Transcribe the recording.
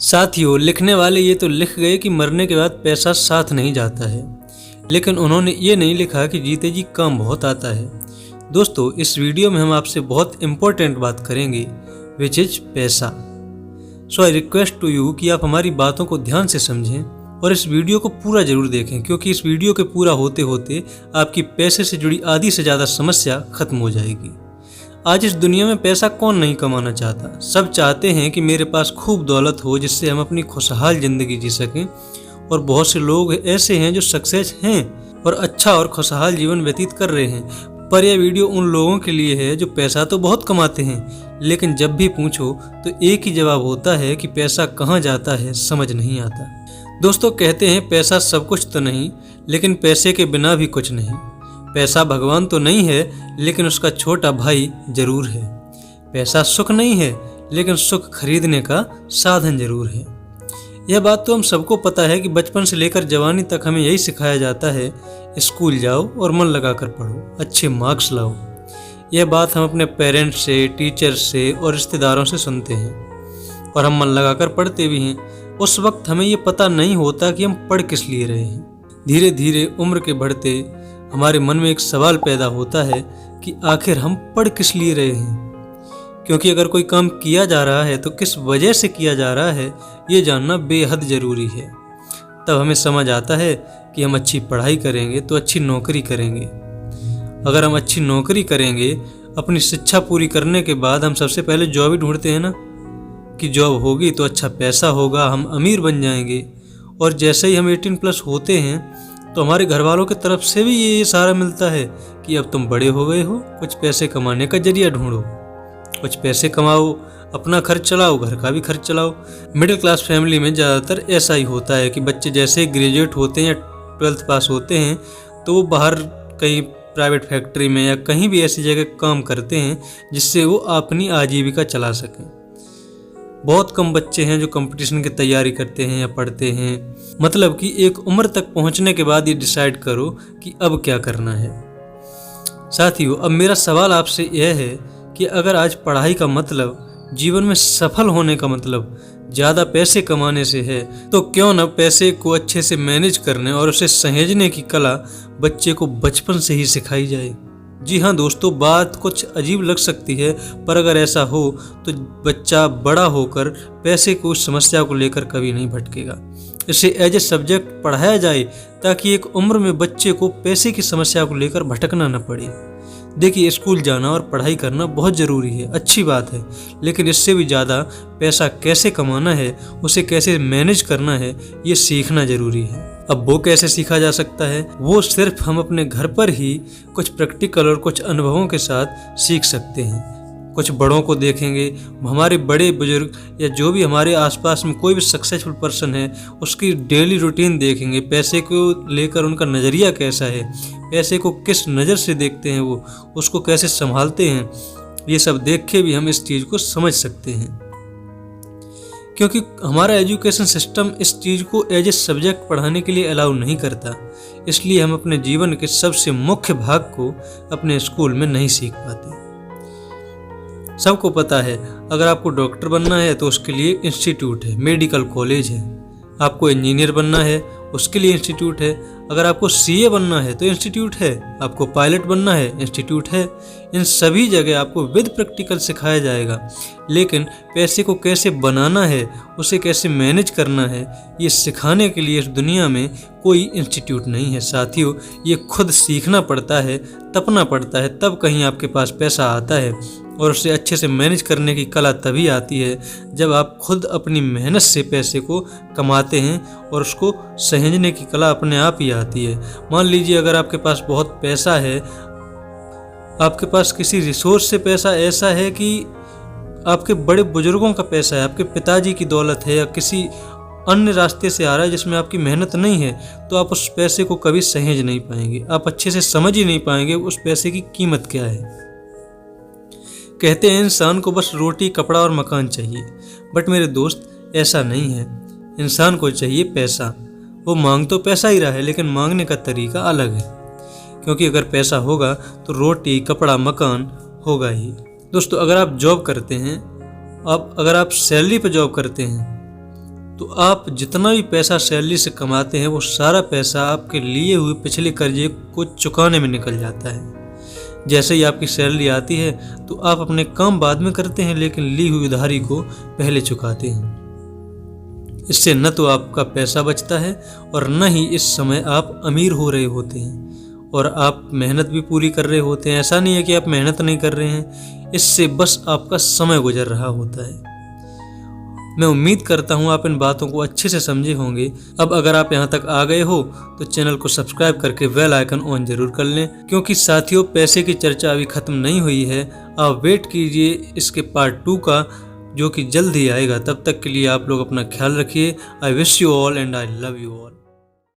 साथियों, लिखने वाले ये तो लिख गए कि मरने के बाद पैसा साथ नहीं जाता है, लेकिन उन्होंने ये नहीं लिखा कि जीते जी काम बहुत आता है। दोस्तों, इस वीडियो में हम आपसे बहुत इम्पोर्टेंट बात करेंगे, विच इज पैसा। सो आई रिक्वेस्ट टू यू कि आप हमारी बातों को ध्यान से समझें और इस वीडियो को पूरा जरूर देखें, क्योंकि इस वीडियो के पूरा होते होते आपकी पैसे से जुड़ी आधी से ज़्यादा समस्या खत्म हो जाएगी। आज इस दुनिया में पैसा कौन नहीं कमाना चाहता। सब चाहते हैं कि मेरे पास खूब दौलत हो जिससे हम अपनी खुशहाल ज़िंदगी जी सकें, और बहुत से लोग ऐसे हैं जो सक्सेस हैं और अच्छा और खुशहाल जीवन व्यतीत कर रहे हैं। पर यह वीडियो उन लोगों के लिए है जो पैसा तो बहुत कमाते हैं, लेकिन जब भी पूछो तो एक ही जवाब होता है कि पैसा कहाँ जाता है समझ नहीं आता। दोस्तों, कहते हैं पैसा सब कुछ तो नहीं, लेकिन पैसे के बिना भी कुछ नहीं। पैसा भगवान तो नहीं है, लेकिन उसका छोटा भाई जरूर है। पैसा सुख नहीं है, लेकिन सुख खरीदने का साधन जरूर है। यह बात तो हम सबको पता है कि बचपन से लेकर जवानी तक हमें यही सिखाया जाता है, स्कूल जाओ और मन लगाकर पढ़ो, अच्छे मार्क्स लाओ। यह बात हम अपने पेरेंट्स से, टीचर्स से और रिश्तेदारों से सुनते हैं, और हम मन लगाकर पढ़ते भी हैं। उस वक्त हमें ये पता नहीं होता कि हम पढ़ किस लिए रहे हैं। धीरे धीरे उम्र के बढ़ते हमारे मन में एक सवाल पैदा होता है कि आखिर हम पढ़ किस लिए रहे हैं। क्योंकि अगर कोई काम किया जा रहा है तो किस वजह से किया जा रहा है, ये जानना बेहद ज़रूरी है। तब हमें समझ आता है कि हम अच्छी पढ़ाई करेंगे तो अच्छी नौकरी करेंगे। अगर हम अच्छी नौकरी करेंगे, अपनी शिक्षा पूरी करने के बाद हम सबसे पहले जॉब ही ढूंढते हैं ना, कि जॉब होगी तो अच्छा पैसा होगा, हम अमीर बन जाएंगे। और जैसे ही हम 18+ होते हैं तो हमारे घर वालों की तरफ से भी ये इशारा मिलता है कि अब तुम बड़े हो गए हो, कुछ पैसे कमाने का जरिया ढूंढो, कुछ पैसे कमाओ, अपना खर्च चलाओ, घर का भी खर्च चलाओ। मिडिल क्लास फैमिली में ज़्यादातर ऐसा ही होता है कि बच्चे जैसे ही ग्रेजुएट होते हैं या 12th पास होते हैं तो वो बाहर कहीं प्राइवेट फैक्ट्री में या कहीं भी ऐसी जगह काम करते हैं जिससे वो अपनी आजीविका चला सकें। बहुत कम बच्चे हैं जो कंपटीशन की तैयारी करते हैं या पढ़ते हैं। मतलब कि एक उम्र तक पहुंचने के बाद ये डिसाइड करो कि अब क्या करना है। साथियों, अब मेरा सवाल आपसे यह है कि अगर आज पढ़ाई का मतलब, जीवन में सफल होने का मतलब ज़्यादा पैसे कमाने से है, तो क्यों न पैसे को अच्छे से मैनेज करने और उसे सहेजने की कला बच्चे को बचपन से ही सिखाई जाए। जी हाँ दोस्तों, बात कुछ अजीब लग सकती है, पर अगर ऐसा हो तो बच्चा बड़ा होकर पैसे को उस समस्या को लेकर कभी नहीं भटकेगा। इसे एज ए सब्जेक्ट पढ़ाया जाए ताकि एक उम्र में बच्चे को पैसे की समस्या को लेकर भटकना न पड़े। देखिए, स्कूल जाना और पढ़ाई करना बहुत ज़रूरी है, अच्छी बात है, लेकिन इससे भी ज़्यादा पैसा कैसे कमाना है, उसे कैसे मैनेज करना है, ये सीखना ज़रूरी है। अब वो कैसे सीखा जा सकता है? वो सिर्फ हम अपने घर पर ही कुछ प्रैक्टिकल और कुछ अनुभवों के साथ सीख सकते हैं। कुछ बड़ों को देखेंगे, हमारे बड़े बुजुर्ग या जो भी हमारे आसपास में कोई भी सक्सेसफुल पर्सन है, उसकी डेली रूटीन देखेंगे, पैसे को लेकर उनका नज़रिया कैसा है, पैसे को किस नज़र से देखते हैं, वो उसको कैसे संभालते हैं। ये सब देख के भी हम इस चीज़ को समझ सकते हैं, क्योंकि हमारा एजुकेशन सिस्टम इस चीज़ को एज ए सब्जेक्ट पढ़ाने के लिए अलाउ नहीं करता। इसलिए हम अपने जीवन के सबसे मुख्य भाग को अपने स्कूल में नहीं सीख पाते। सबको पता है, अगर आपको डॉक्टर बनना है तो उसके लिए इंस्टीट्यूट है, मेडिकल कॉलेज है। आपको इंजीनियर बनना है, उसके लिए इंस्टीट्यूट है। अगर आपको सीए बनना है तो इंस्टीट्यूट है। आपको पायलट बनना है, इंस्टीट्यूट है। इन सभी जगह आपको विद प्रैक्टिकल सिखाया जाएगा, लेकिन पैसे को कैसे बनाना है, उसे कैसे मैनेज करना है, ये सिखाने के लिए इस दुनिया में कोई इंस्टीट्यूट नहीं है। साथियों, ये खुद सीखना पड़ता है, तपना पड़ता है, तब कहीं आपके पास पैसा आता है। और उसे अच्छे से मैनेज करने की कला तभी आती है जब आप खुद अपनी मेहनत से पैसे को कमाते हैं, और उसको सहेजने की कला अपने आप ही आती है। मान लीजिए, अगर आपके पास बहुत पैसा है, आपके पास किसी रिसोर्स से पैसा ऐसा है कि आपके बड़े बुजुर्गों का पैसा है, आपके पिताजी की दौलत है, या किसी अन्य रास्ते से आ रहा है जिसमें आपकी मेहनत नहीं है, तो आप उस पैसे को कभी सहेज नहीं पाएंगे। आप अच्छे से समझ ही नहीं पाएंगे उस पैसे की कीमत क्या है। कहते हैं इंसान को बस रोटी, कपड़ा और मकान चाहिए, बट मेरे दोस्त, ऐसा नहीं है। इंसान को चाहिए पैसा। वो मांग तो पैसा ही रहा है, लेकिन मांगने का तरीका अलग है। क्योंकि अगर पैसा होगा तो रोटी, कपड़ा, मकान होगा ही। दोस्तों, अगर आप जॉब करते हैं, अगर आप सैलरी पर जॉब करते हैं, तो आप जितना भी पैसा सैलरी से कमाते हैं वो सारा पैसा आपके लिए हुए पिछले कर्जे को चुकाने में निकल जाता है। जैसे ही आपकी सैलरी आती है तो आप अपने काम बाद में करते हैं, लेकिन ली हुई उधारी को पहले चुकाते हैं। इससे न तो आपका पैसा बचता है और न ही इस समय आप अमीर हो रहे होते हैं, और आप मेहनत भी पूरी कर रहे होते हैं। ऐसा नहीं है कि आप मेहनत नहीं कर रहे हैं, इससे बस आपका समय गुजर रहा होता है। मैं उम्मीद करता हूँ आप इन बातों को अच्छे से समझे होंगे। अब अगर आप यहाँ तक आ गए हो तो चैनल को सब्सक्राइब करके बेल आइकन ऑन जरूर कर लें, क्योंकि साथियों पैसे की चर्चा अभी ख़त्म नहीं हुई है। आप वेट कीजिए इसके पार्ट 2 का, जो कि जल्द ही आएगा। तब तक के लिए आप लोग अपना ख्याल रखिए। I wish you all and I love you all.